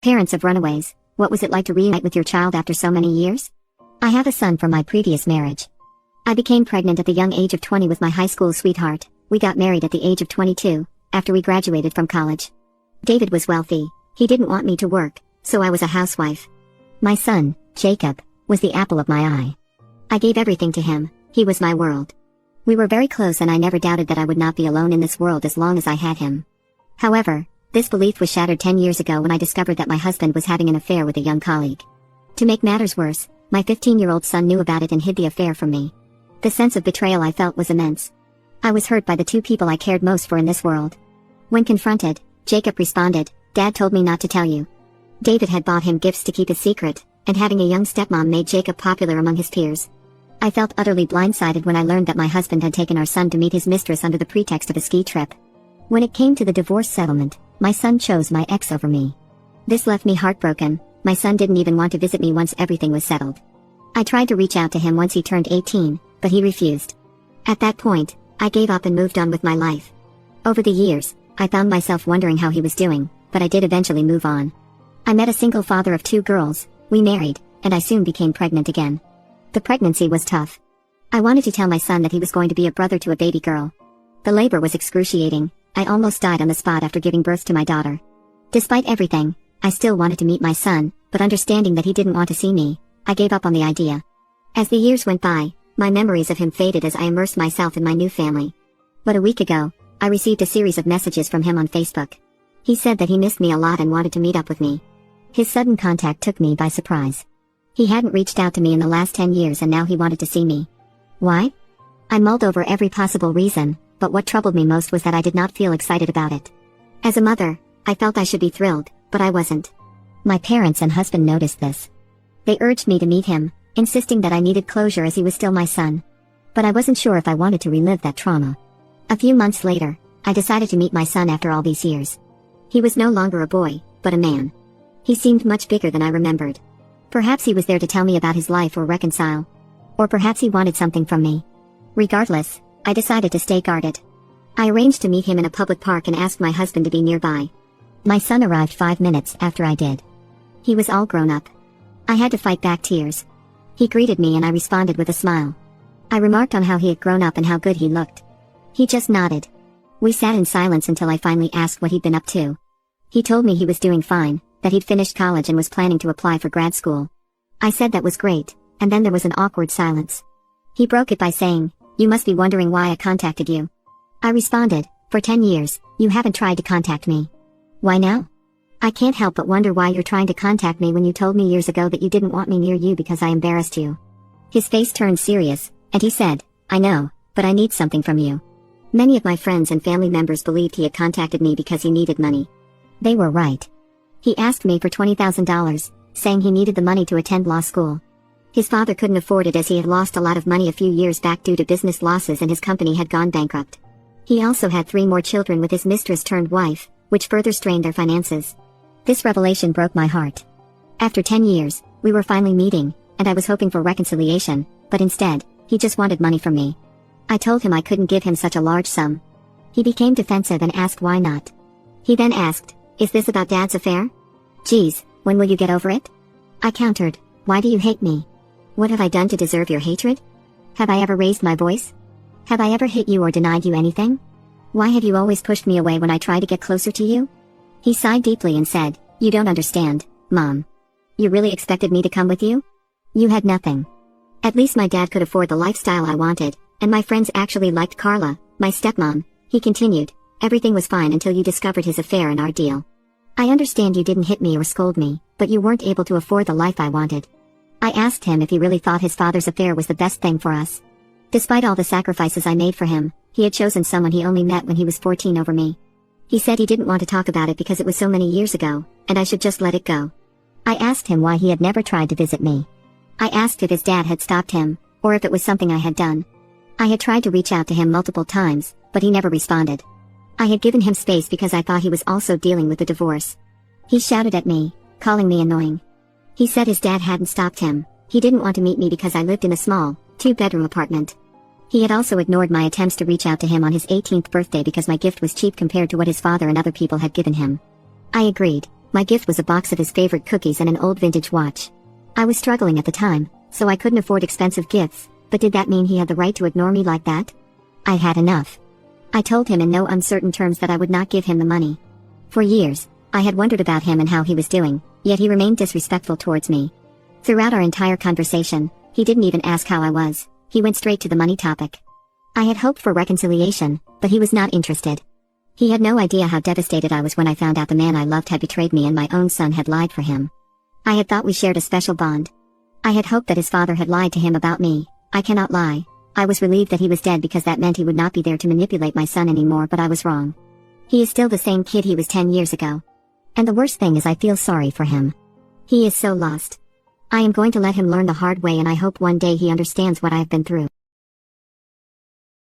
Parents of runaways, what was it like to reunite with your child after so many years? I have a son from my previous marriage. I became pregnant at the young age of 20 with my high school sweetheart. We got married at the age of 22, after we graduated from college. David was wealthy. He didn't want me to work, so I was a housewife. My son, Jacob, was the apple of my eye. I gave everything to him. He was my world. We were very close and I never doubted that I would not be alone in this world as long as I had him. However, this belief was shattered 10 years ago when I discovered that my husband was having an affair with a young colleague. To make matters worse, my 15-year-old son knew about it and hid the affair from me. The sense of betrayal I felt was immense. I was hurt by the two people I cared most for in this world. When confronted, Jacob responded, "Dad told me not to tell you." David had bought him gifts to keep his secret, and having a young stepmom made Jacob popular among his peers. I felt utterly blindsided when I learned that my husband had taken our son to meet his mistress under the pretext of a ski trip. When it came to the divorce settlement, my son chose my ex over me. This left me heartbroken. My son didn't even want to visit me once everything was settled. I tried to reach out to him once he turned 18, but he refused. At that point, I gave up and moved on with my life. Over the years, I found myself wondering how he was doing, but I did eventually move on. I met a single father of 2 girls, we married, and I soon became pregnant again. The pregnancy was tough. I wanted to tell my son that he was going to be a brother to a baby girl. The labor was excruciating. I almost died on the spot after giving birth to my daughter. Despite everything, I still wanted to meet my son, but understanding that he didn't want to see me, I gave up on the idea. As the years went by, my memories of him faded as I immersed myself in my new family. But a week ago, I received a series of messages from him on Facebook. He said that he missed me a lot and wanted to meet up with me. His sudden contact took me by surprise. He hadn't reached out to me in the last 10 years and now he wanted to see me. Why? I mulled over every possible reason, but what troubled me most was that I did not feel excited about it. As a mother, I felt I should be thrilled, but I wasn't. My parents and husband noticed this. They urged me to meet him, insisting that I needed closure as he was still my son. But I wasn't sure if I wanted to relive that trauma. A few months later, I decided to meet my son after all these years. He was no longer a boy, but a man. He seemed much bigger than I remembered. Perhaps he was there to tell me about his life or reconcile. Or perhaps he wanted something from me. Regardless, I decided to stay guarded. I arranged to meet him in a public park and asked my husband to be nearby. My son arrived 5 minutes after I did. He was all grown up. I had to fight back tears. He greeted me and I responded with a smile. I remarked on how he had grown up and how good he looked. He just nodded. We sat in silence until I finally asked what he'd been up to. He told me he was doing fine, that he'd finished college and was planning to apply for grad school. I said that was great, and then there was an awkward silence. He broke it by saying, "You must be wondering why I contacted you." I responded, "For 10 years, you haven't tried to contact me. Why now? I can't help but wonder why you're trying to contact me when you told me years ago that you didn't want me near you because I embarrassed you." His face turned serious, and he said, "I know, but I need something from you." Many of my friends and family members believed he had contacted me because he needed money. They were right. He asked me for $20,000, saying he needed the money to attend law school. His father couldn't afford it as he had lost a lot of money a few years back due to business losses and his company had gone bankrupt. He also had 3 more children with his mistress-turned-wife, which further strained their finances. This revelation broke my heart. After 10 years, we were finally meeting, and I was hoping for reconciliation, but instead, he just wanted money from me. I told him I couldn't give him such a large sum. He became defensive and asked why not. He then asked, "Is this about Dad's affair? Geez, when will you get over it?" I countered, "Why do you hate me? What have I done to deserve your hatred? Have I ever raised my voice? Have I ever hit you or denied you anything? Why have you always pushed me away when I try to get closer to you?" He sighed deeply and said, "You don't understand, Mom. You really expected me to come with you? You had nothing. At least my dad could afford the lifestyle I wanted, and my friends actually liked Carla, my stepmom." He continued, "Everything was fine until you discovered his affair and our deal. I understand you didn't hit me or scold me, but you weren't able to afford the life I wanted." I asked him if he really thought his father's affair was the best thing for us. Despite all the sacrifices I made for him, he had chosen someone he only met when he was 14 over me. He said he didn't want to talk about it because it was so many years ago, and I should just let it go. I asked him why he had never tried to visit me. I asked if his dad had stopped him, or if it was something I had done. I had tried to reach out to him multiple times, but he never responded. I had given him space because I thought he was also dealing with a divorce. He shouted at me, calling me annoying. He said his dad hadn't stopped him. He didn't want to meet me because I lived in a small, 2-bedroom apartment. He had also ignored my attempts to reach out to him on his 18th birthday because my gift was cheap compared to what his father and other people had given him. I agreed, My gift was a box of his favorite cookies and an old vintage watch. I was struggling at the time, so I couldn't afford expensive gifts, but did that mean he had the right to ignore me like that? I had enough. I told him in no uncertain terms that I would not give him the money. For years, I had wondered about him and how he was doing, yet he remained disrespectful towards me. Throughout our entire conversation, he didn't even ask how I was, he went straight to the money topic. I had hoped for reconciliation, but he was not interested. He had no idea how devastated I was when I found out the man I loved had betrayed me and my own son had lied for him. I had thought we shared a special bond. I had hoped that his father had lied to him about me. I cannot lie. I was relieved that he was dead because that meant he would not be there to manipulate my son anymore, but I was wrong. He is still the same kid he was 10 years ago. And the worst thing is I feel sorry for him. He is so lost. I am going to let him learn the hard way and I hope one day he understands what I have been through.